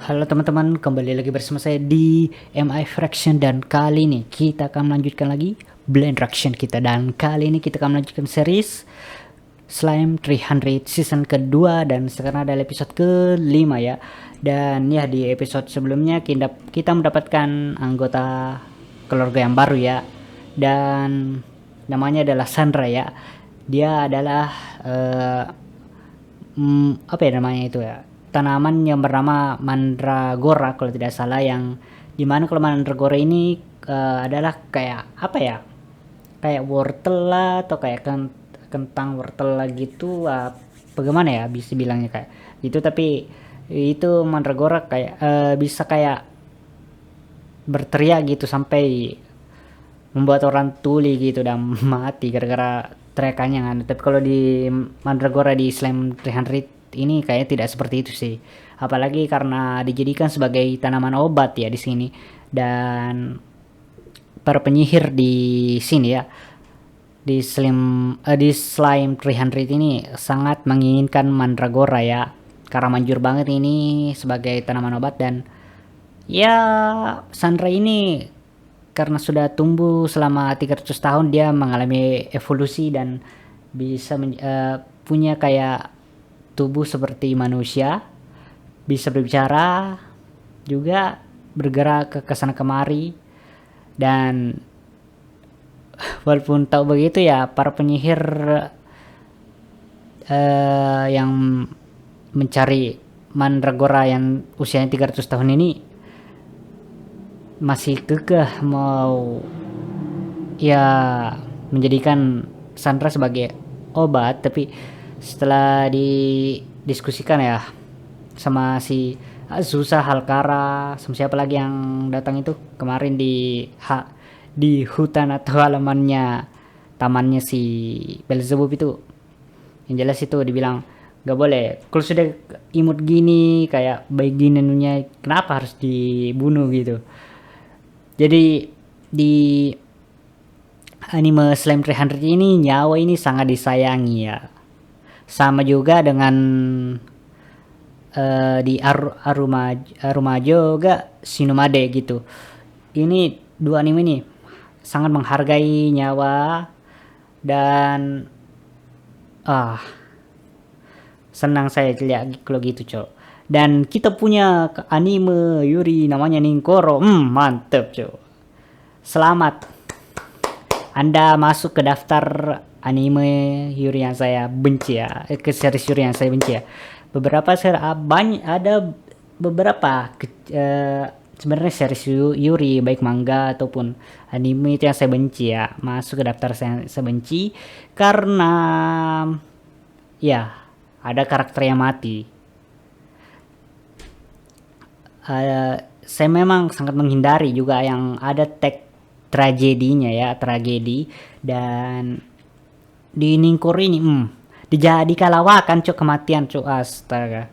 Halo teman-teman, kembali lagi bersama saya di MI Fraction dan kali ini kita akan melanjutkan lagi Blind Fraction kita, dan kali ini kita akan melanjutkan series Slime 300 season kedua dan sekarang ada episode kelima ya. Dan ya, di episode sebelumnya kita mendapatkan anggota keluarga yang baru ya, dan namanya adalah Sandra ya. Dia adalah apa ya namanya itu ya, tanaman yang bernama mandragora kalau tidak salah, yang dimana kalau mandragora ini adalah kayak apa ya, kayak wortel lah atau kayak kentang wortel lah gitu, bagaimana ya bisa bilangnya kayak gitu. Tapi itu mandragora kayak bisa kayak berteriak gitu sampai membuat orang tuli gitu dan mati gara-gara teriakannya kan. Tapi kalau di Mandragora di Slime 300 ini kayaknya tidak seperti itu sih. Apalagi karena dijadikan sebagai tanaman obat ya di sini. Dan para penyihir di sini ya, di Slime 300 ini sangat menginginkan Mandragora ya, karena manjur banget ini sebagai tanaman obat. Dan ya, Sandra ini karena sudah tumbuh selama 300 tahun, dia mengalami evolusi dan bisa punya kayak tubuh seperti manusia, bisa berbicara juga, bergerak ke sana kemari. Dan walaupun tahu begitu ya, para penyihir yang mencari Mandragora yang usianya 300 tahun ini masih kekeh mau ya menjadikan Sandra sebagai obat. Tapi setelah didiskusikan ya sama si Azusa, Halkara, sama siapa lagi yang datang itu kemarin di hutan atau halamannya tamannya si Belzebub itu, yang jelas itu dibilang gak boleh kalau sudah imut gini kayak bayi gini nunya, kenapa harus dibunuh gitu. Jadi di anime Slime 300 ini nyawa ini sangat disayangi ya. Sama juga dengan di Arumajo juga Shinomade gitu. Ini dua anime ini sangat menghargai nyawa, dan senang saya lihat kalau gitu cok. Dan kita punya anime Yuri namanya Ninkoro, mantep cok. Selamat, Anda masuk ke daftar anime Yuri yang saya benci ya, ke series Yuri yang saya benci ya. Beberapa ada beberapa sebenarnya series Yuri baik manga ataupun anime itu yang saya benci ya, masuk ke daftar saya benci karena ya ada karakter yang mati. Saya memang sangat menghindari juga yang ada tag tragedinya ya, tragedi. Dan di Ningkur ini dijadi kalawakan cok, kematian cok, astaga.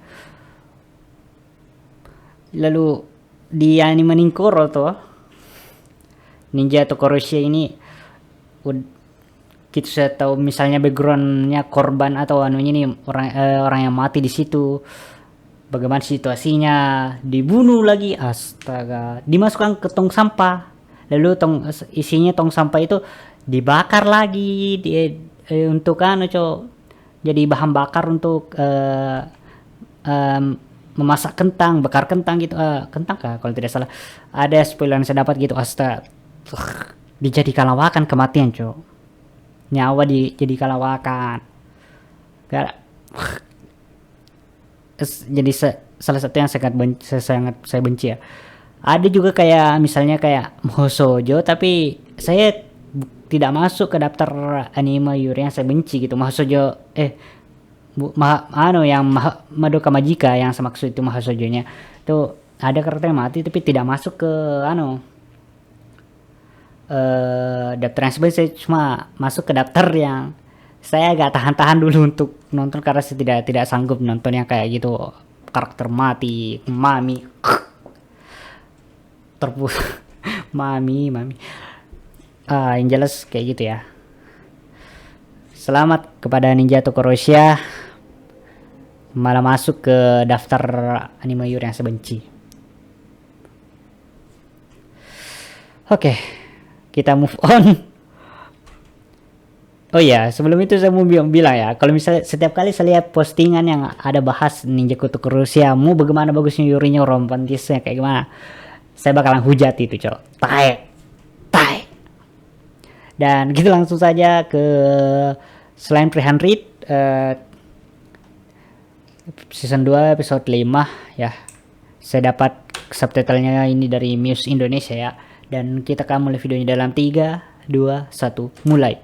Lalu di anime Ninkuro tuh Ninja Tokoroshi ini kita sudah tahu misalnya backgroundnya korban atau anunya ini orang yang mati di situ, bagaimana situasinya, dibunuh lagi, astaga, dimasukkan ke tong sampah, lalu isinya tong sampah itu dibakar lagi untuk jadi bahan bakar untuk memasak kentang, bakar kentang gitu, kentang kah kalau tidak salah, ada spoiler yang saya dapat gitu. Astaga, dijadikan lawakan, kematian cok, nyawa jadi kalawakan. Jadi salah satu yang sangat saya benci ya. Ada juga kayak misalnya kayak Hosojo, tapi saya tidak masuk ke daftar anime Yuri yang saya benci gitu. Hosojo yang Madoka Majika yang saya maksud itu, Hosojonya itu ada karakter yang mati tapi tidak masuk ke daftar yang sebenarnya. Saya cuma masuk ke daftar yang saya agak tahan-tahan dulu untuk nonton karena saya tidak sanggup nonton yang kayak gitu, karakter mati, mami terpus mami yang jelas kayak gitu ya. Selamat kepada Ninja Tokoroshi malah masuk ke daftar anime Yuri yang saya benci. Oke, kita move on. Oh iya, sebelum itu saya mau bilang ya, kalau misalnya setiap kali saya lihat postingan yang ada bahas Ninja Kutuk Rusia, mau bagaimana bagusnya Yurinya romantisnya kayak gimana, saya bakalan hujat itu, cok. Tae, tae. Dan kita langsung saja ke selain 300 season 2 episode 5 ya. Saya dapat subtitlenya ini dari Muse Indonesia ya. Dan kita akan mulai videonya dalam 3, 2, 1, mulai.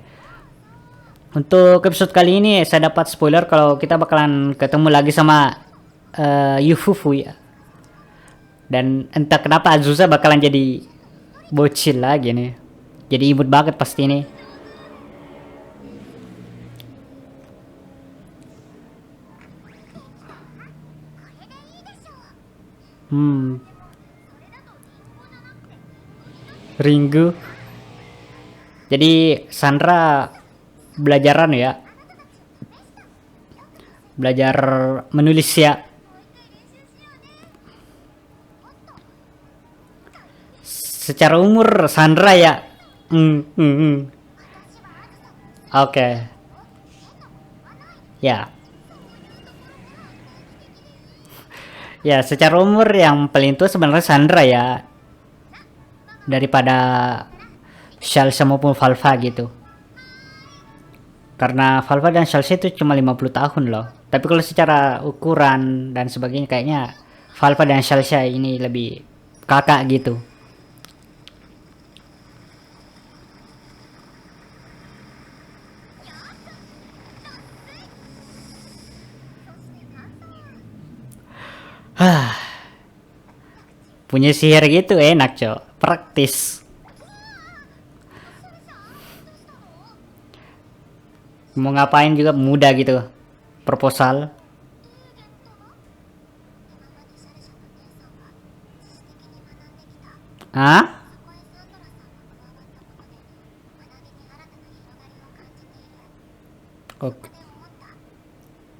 Untuk episode kali ini saya dapat spoiler kalau kita bakalan ketemu lagi sama Yufufu ya. Dan entah kenapa Azusa bakalan jadi bocil lagi nih. Jadi imut banget pasti nih. Ringu. Jadi Sandra belajaran ya. Belajar menulis ya. Secara umur Sandra ya. Oke. Ya. Ya, secara umur yang paling tua sebenarnya Sandra ya. Daripada Shalsa maupun Valva gitu. Karena Valva dan Shalsa itu cuma 50 tahun loh. Tapi kalau secara ukuran dan sebagainya kayaknya Valva dan Shalsa ini lebih kakak gitu. Punya sihir gitu enak, cok. Praktis. Mau ngapain juga mudah gitu. Proposal. Hah? Oke.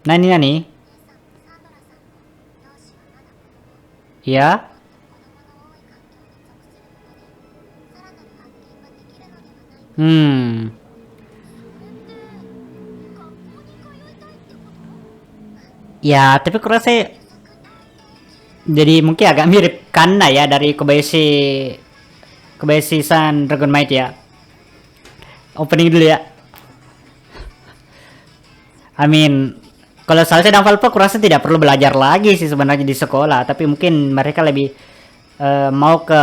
Nani? Ya? Ya, tapi kurang saya jadi mungkin agak mirip Kanna ya dari Kobayashi-san Dragon Might ya. Opening dulu ya. Kalau Salsa dan Valva kurasa tidak perlu belajar lagi sih sebenarnya di sekolah, tapi mungkin mereka lebih mau ke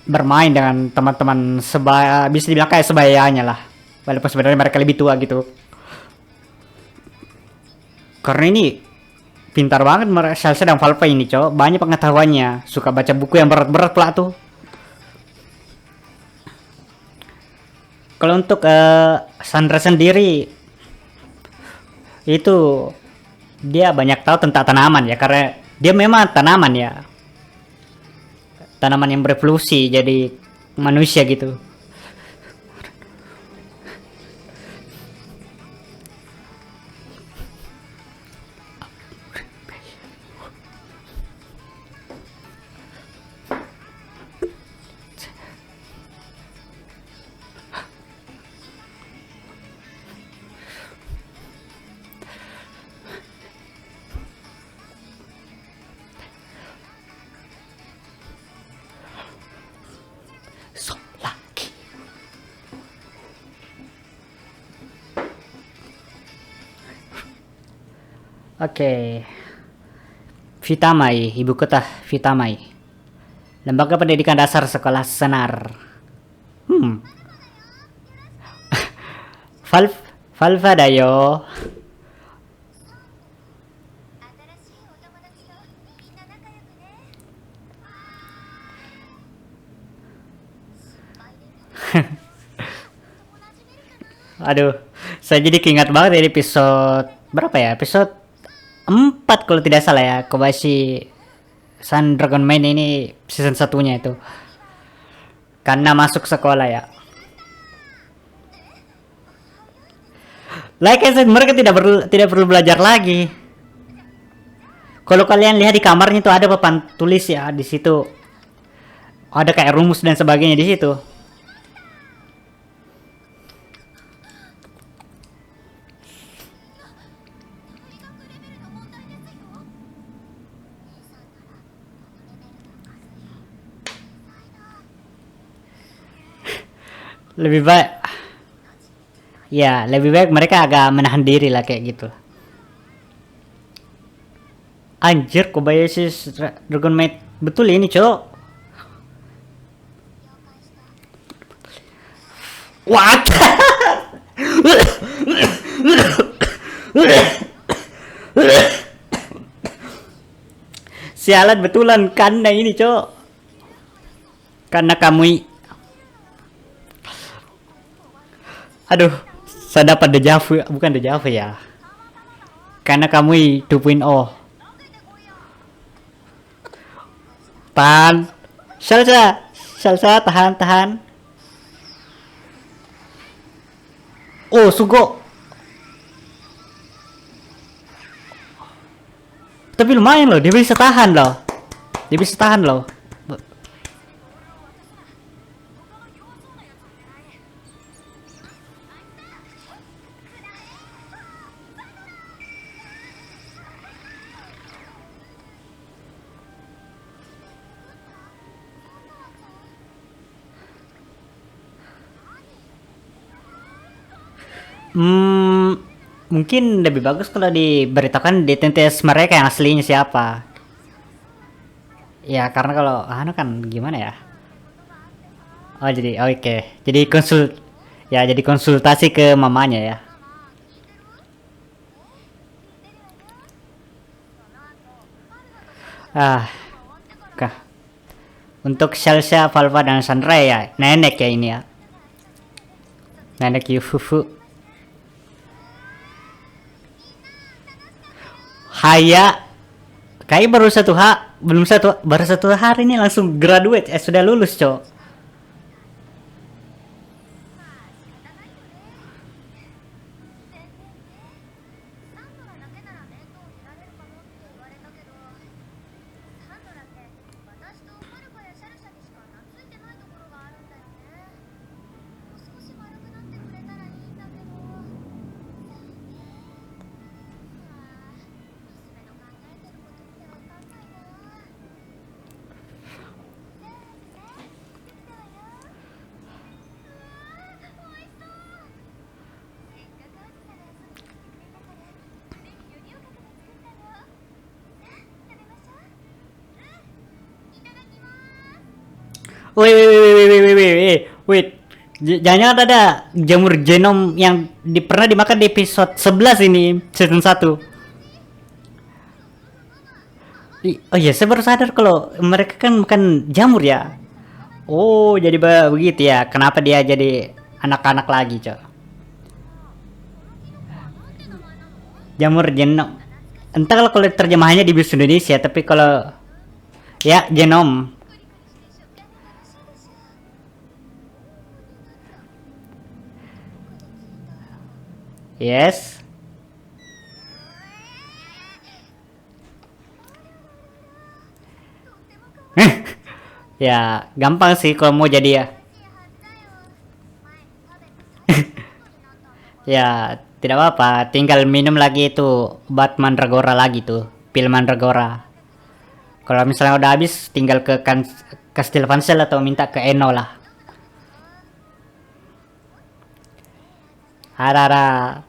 bermain dengan teman-teman bisa dibilang kayak sebayanya lah. Walaupun sebenarnya mereka lebih tua gitu. Karena ini pintar banget Salsa dan Valva ini, cowok. Banyak pengetahuannya, suka baca buku yang berat-berat pula tuh. Kalau untuk Sandra sendiri itu dia banyak tahu tentang tanaman ya, karena dia memang tanaman ya, tanaman yang berevolusi jadi manusia gitu. Oke. Vitamai, ibu kota Vitamai. Lembaga Pendidikan Dasar Sekolah Senar. Valva da yo. Aduh, saya jadi keingat banget ya episode berapa ya? Episode 4 kalau tidak salah ya, Kobayashi Sun Dragon Maid ini season satunya itu. Karena masuk sekolah ya. Like I said, mereka tidak perlu belajar lagi. Kalau kalian lihat di kamarnya itu ada papan tulis ya di situ. Ada kayak rumus dan sebagainya di situ. Lebih baik, ya lebih baik mereka agak menahan diri lah kayak gitu. Anjir, Kobayashi Dragon Maid betul ini, cok. What? Sialan betulan karena ini, cok. Karena kamu, aduh, saya dapat dejavu, bukan dejavu ya. Karena kamu 2.0. Tahan. Salsa, salsa, tahan, tahan. Oh, Sugo. Tapi lumayan loh, dia bisa tahan loh. Dia bisa tahan loh. Mungkin lebih bagus kalau diberitakan identitas mereka yang aslinya siapa. Ya, karena kalau anu kan gimana ya? Oh, jadi oke. Jadi jadi konsultasi ke mamanya ya. Ah, kah. Untuk Salsa, Valva dan Sandra ya, nenek ya ini ya. Nenek Yufufu. Haya, kayak baru satu hari ini langsung graduate, sudah lulus, cok. Wait. Jangan ada jamur genom yang pernah dimakan di episode 11 ini, season 1. Oh iya, saya baru sadar kalau mereka kan bukan jamur ya. Oh, jadi begitu ya. Kenapa dia jadi anak-anak lagi, cok? Jamur genom. Entah kalau terjemahannya di bahasa Indonesia, tapi kalau ya genom. Yes. Ya, gampang sih kalau mau jadi ya. Ya, tidak apa-apa. Tinggal minum lagi itu obat mandragora lagi tuh, pil mandragora. Kalau misalnya udah habis, tinggal ke Kastil Vansel atau minta ke Eno lah. Harara.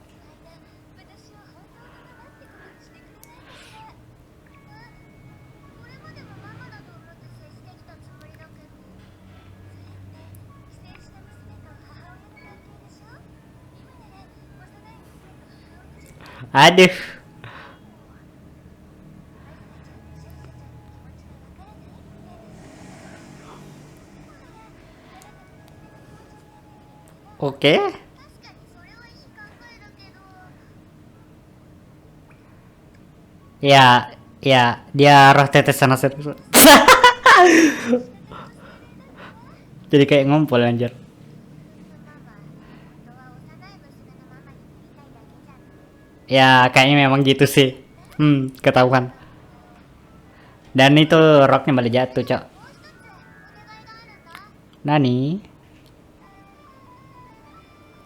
Aduh. Oke. Ya, ya, dia roh tetesan aset. Jadi kayak ngumpul anjir. Ya, kayaknya memang gitu sih. Ketahuan. Dan itu roknya malah jatuh, cok. Nani?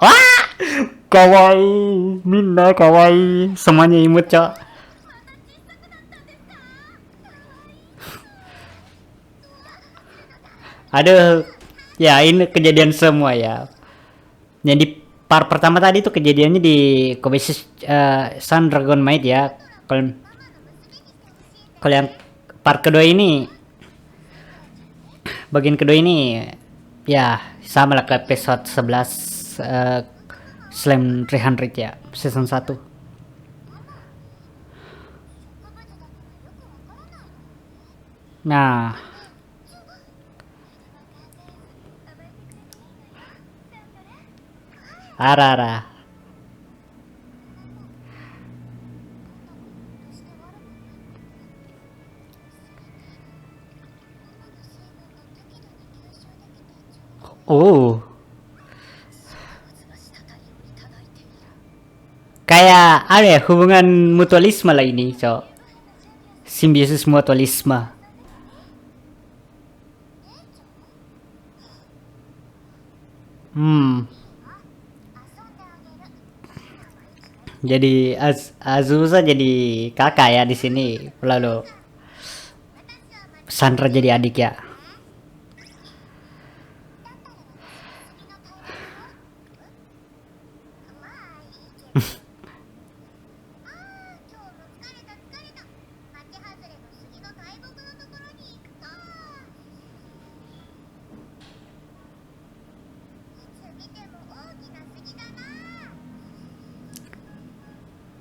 Wah! Kawaii, Minna kawaii. Semuanya imut, Cok. Aduh, ya ini kejadian semua ya. Yang di part pertama tadi tuh kejadiannya di Kobayashi Sun Dragon Maid ya. Kalau kalau yang part kedua ini, bagian kedua ini ya sama lah ke episode 11 Slam 300 ya, season 1. Nah, ara-ara. Oh, kayak ada ya hubungan mutualisme lah ini, Cok. Simbiosis mutualisme. Hmm, jadi Azusa jadi kakak ya di sini, lalu Sandra jadi adik ya.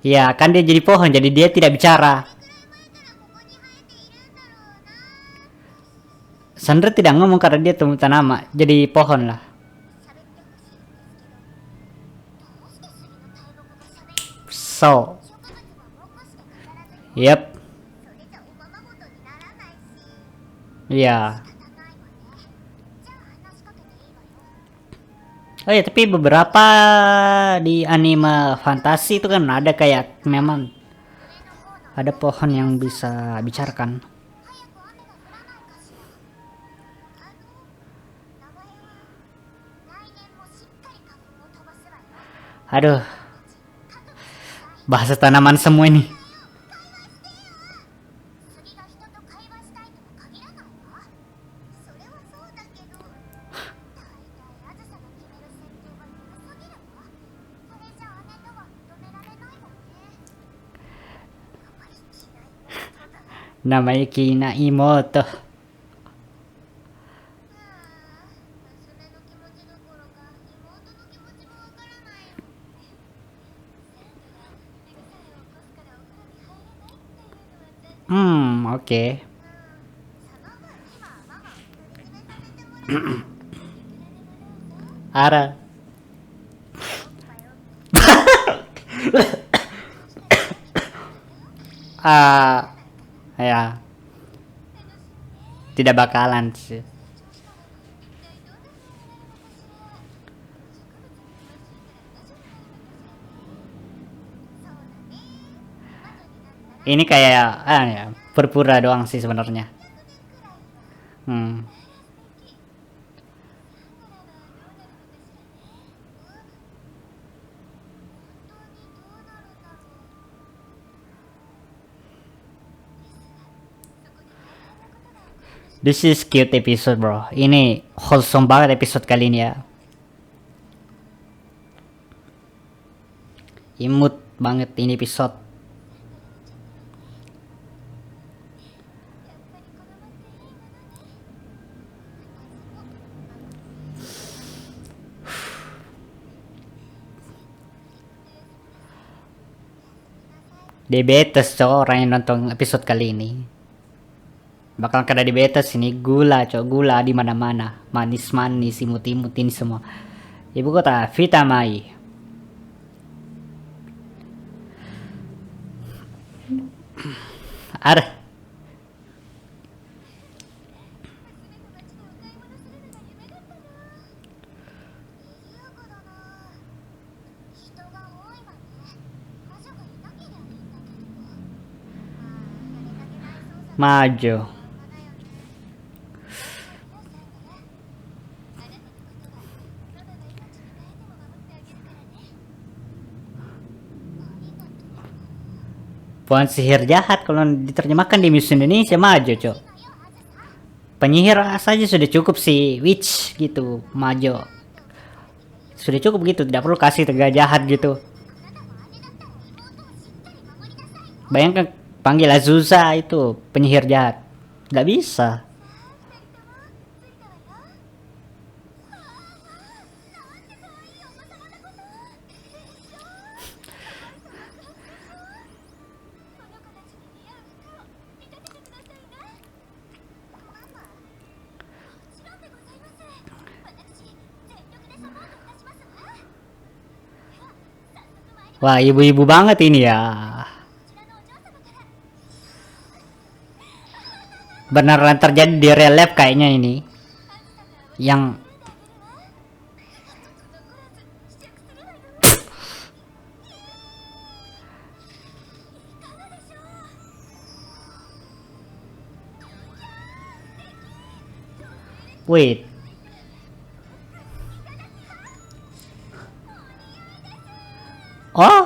Ya kan dia jadi pohon, jadi dia tidak bicara. Sandra tidak ngomong karena dia tumbuh tanama, jadi pohon lah. So, yep, ya. Oh ya, tapi beberapa di anime fantasi itu kan ada kayak memang ada pohon yang bisa bicarakan. Aduh, bahasa tanaman semua ini. Namanya Kina Imoto. Oke. Ara. Ya, tidak bakalan sih. Ini kayak ya, pura-pura doang sih sebenarnya. Hmm. This is cute episode, bro. Ini wholesome banget episode kali ini ya. Imut banget ini episode. Diabetes cowok orang yang nonton episode kali ini. Bakal kena diabetes ini, gula cowok, gula di mana-mana. Manis-manis, imut-imut ini semua. Ibu kota Vitamai. Ada. Maju. Pohon sihir jahat kalau diterjemahkan di Miss Indonesia maju, Cok. Penyihir saja sudah cukup sih, witch gitu, maju. Sudah cukup gitu, tidak perlu kasih tega jahat gitu. Bayangkan panggil Azusa itu penyihir jahat. Gak bisa. Wah, ibu-ibu banget ini ya. Beneran terjadi di real life kayaknya ini. Yang wait. Oh,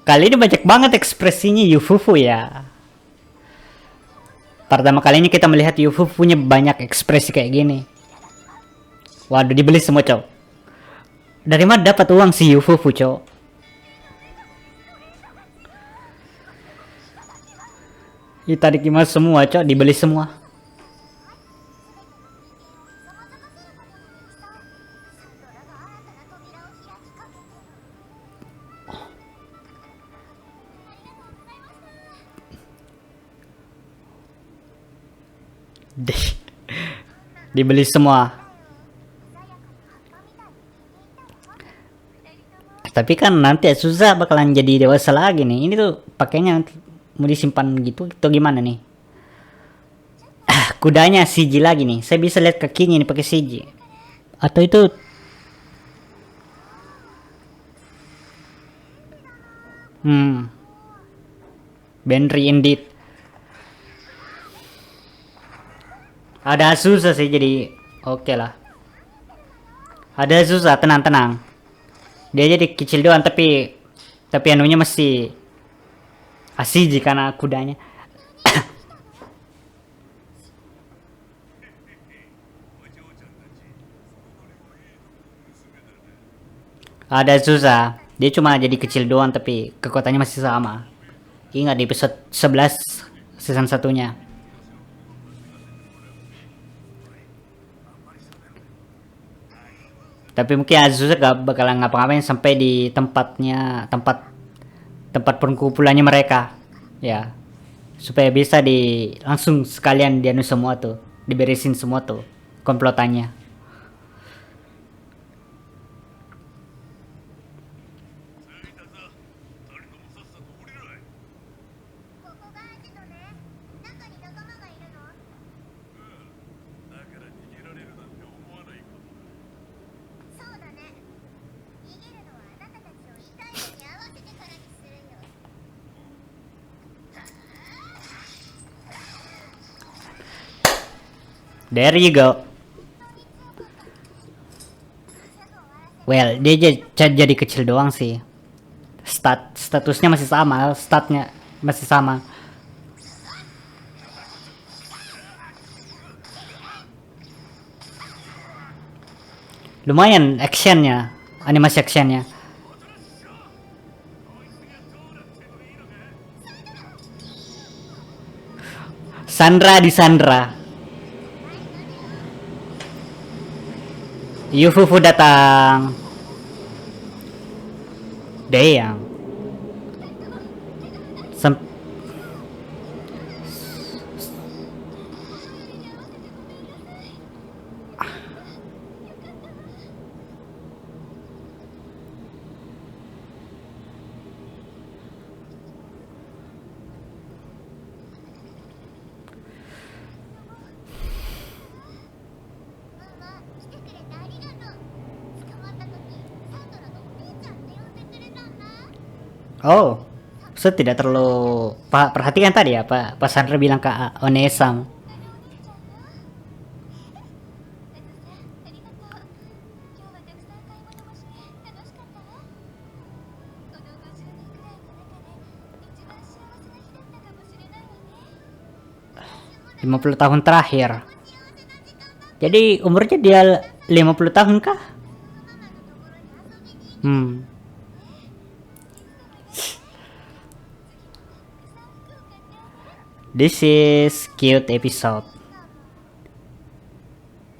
kali ini banyak banget ekspresinya Yufufu ya. Pertama kalinya kita melihat Yufufu punya banyak ekspresi kayak gini. Waduh, dibeli semua, Cok. Dari mana dapat uang si Yufufu, Cok? Itadakimasu semua, Cok, dibeli semua. Dibeli semua. Tapi kan nanti susah bakalan jadi dewasa lagi nih. Ini tuh pakainya mau disimpan gitu atau gimana nih? Kudanya CG lagi nih. Saya bisa lihat kakinya nih pakai CG. Atau itu Benry indeed. Ada susah sih jadi oke lah. Ada susah, tenang-tenang. Dia jadi kecil doang tapi anunya masih asiji karena kudanya. Ada susah. Dia cuma jadi kecil doang tapi kekuatannya masih sama. Ingat di episode 11 season satunya. Tapi mungkin Azusa gak bakalan ngapa-ngapain sampai di tempat perkumpulannya mereka, ya, supaya bisa langsung sekalian dianu semua tuh, diberesin semua tuh komplotannya. There you go. Well, dia jadi kecil doang sih. Statusnya masih sama, statnya masih sama. Lumayan actionnya, animasi actionnya. Sandra di Sandra. Yufufu datang. Damn. Oh, saya tidak terlalu perhatikan tadi ya Pak Sandra bilang ke Onesam. 50 tahun terakhir. Jadi umurnya dia 50 tahun kah? This is cute episode.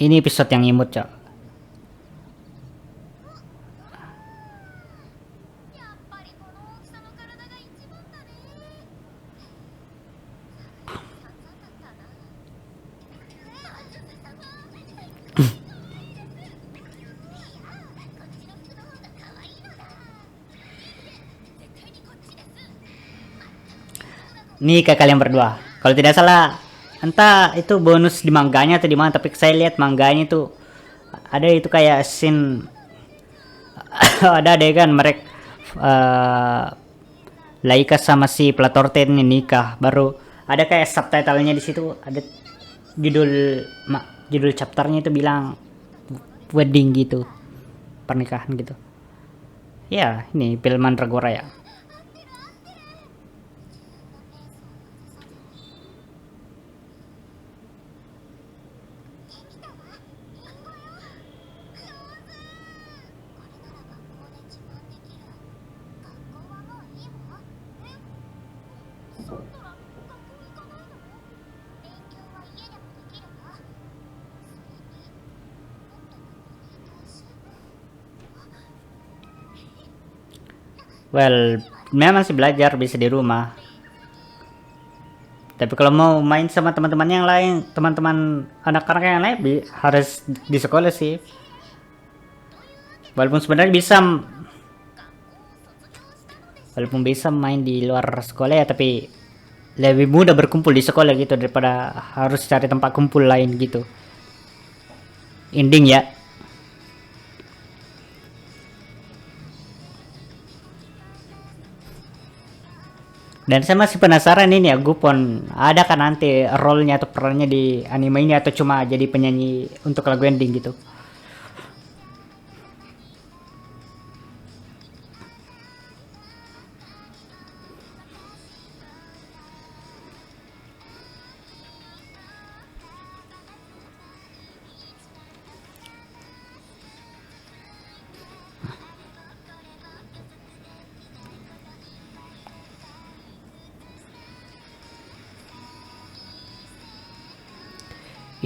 Ini episode yang imut, Cok. Nih ke kalian berdua. Kalau tidak salah, entah itu bonus di mangganya atau di mana, tapi saya lihat mangganya itu ada itu kayak scene ada adegan mereka Laika sama si Platorte ini nikah, baru ada kayak subtitlenya di situ, ada judul judul chapternya itu bilang wedding gitu, pernikahan gitu. Ya, ini film Mandragora ya. Well, memang sih belajar bisa di rumah. Tapi kalau mau main sama teman-teman yang lain, teman-teman anak-anak yang lain harus di sekolah sih. Walaupun sebenarnya bisa main di luar sekolah ya, tapi lebih mudah berkumpul di sekolah gitu daripada harus cari tempat kumpul lain gitu. Ending ya. Dan saya masih penasaran ini ya, Gupon ada kan nanti role-nya atau perannya di anime ini, atau cuma jadi penyanyi untuk lagu ending gitu.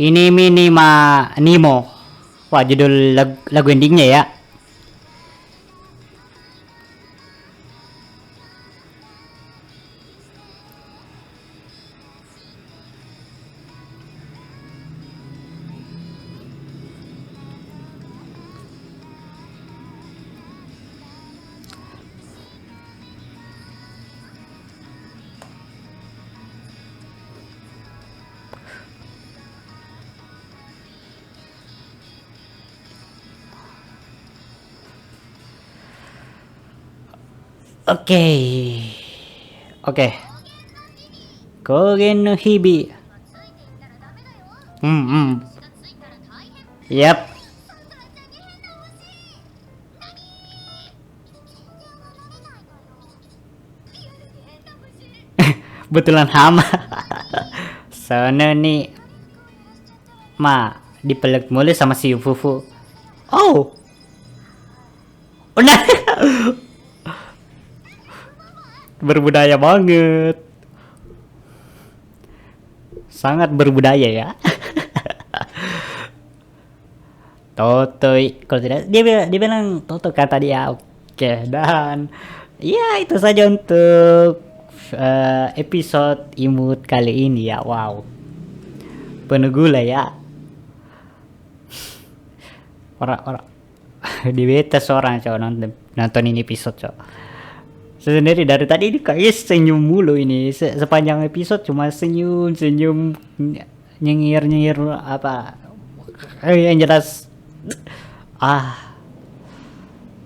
Ini Minima Nemo. Wah, judul lagu endingnya ya. Oke. Oke. Kogen no Hibi. Yap. Betulan hama. Sana nih dipeluk mulu sama si Fufu. Oh. Nah. Berbudaya banget. Sangat berbudaya ya. Totoi, kalau tidak dia bilang Toto kan tadi ya. Oke, dan ya itu saja untuk episode imut kali ini ya. Wow, penuh gula ya. Orang di beta seorang cowok nonton ini episode cowok. Saya sendiri dari tadi ini kayak senyum mulu ini sepanjang episode, cuma senyum nyengir apa yang jelas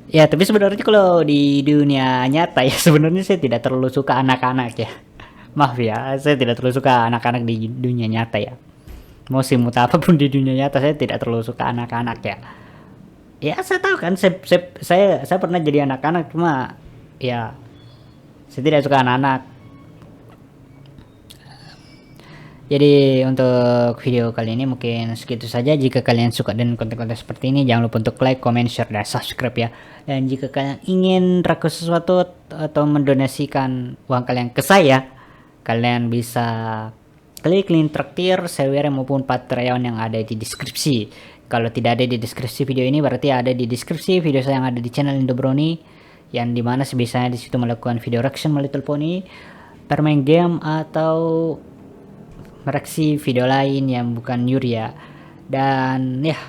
ya. Tapi sebenarnya kalau di dunia nyata ya sebenarnya saya tidak terlalu suka anak-anak ya. Maaf ya, saya tidak terlalu suka anak-anak di dunia nyata ya. Mau simut apapun di dunia nyata, saya tidak terlalu suka anak-anak ya. Ya saya tahu kan, saya pernah jadi anak-anak, cuma ya saya tidak suka anak-anak. Jadi untuk video kali ini mungkin segitu saja. Jika kalian suka dengan konten-konten seperti ini, jangan lupa untuk like, comment, share, dan subscribe ya. Dan jika kalian ingin request sesuatu atau mendonasikan uang kalian ke saya, kalian bisa klik link traktir, Sewere maupun Patreon yang ada di deskripsi. Kalau tidak ada di deskripsi video ini, berarti ada di deskripsi video saya yang ada di channel Indobrony, yang dimana sebisanya di situ melakukan video reaction melalui telepon ini, bermain game atau mereaksi video lain yang bukan Yuri ya. Dan ya,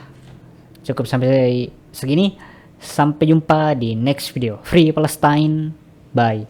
cukup sampai segini. Sampai jumpa di next video. Free Palestine. Bye.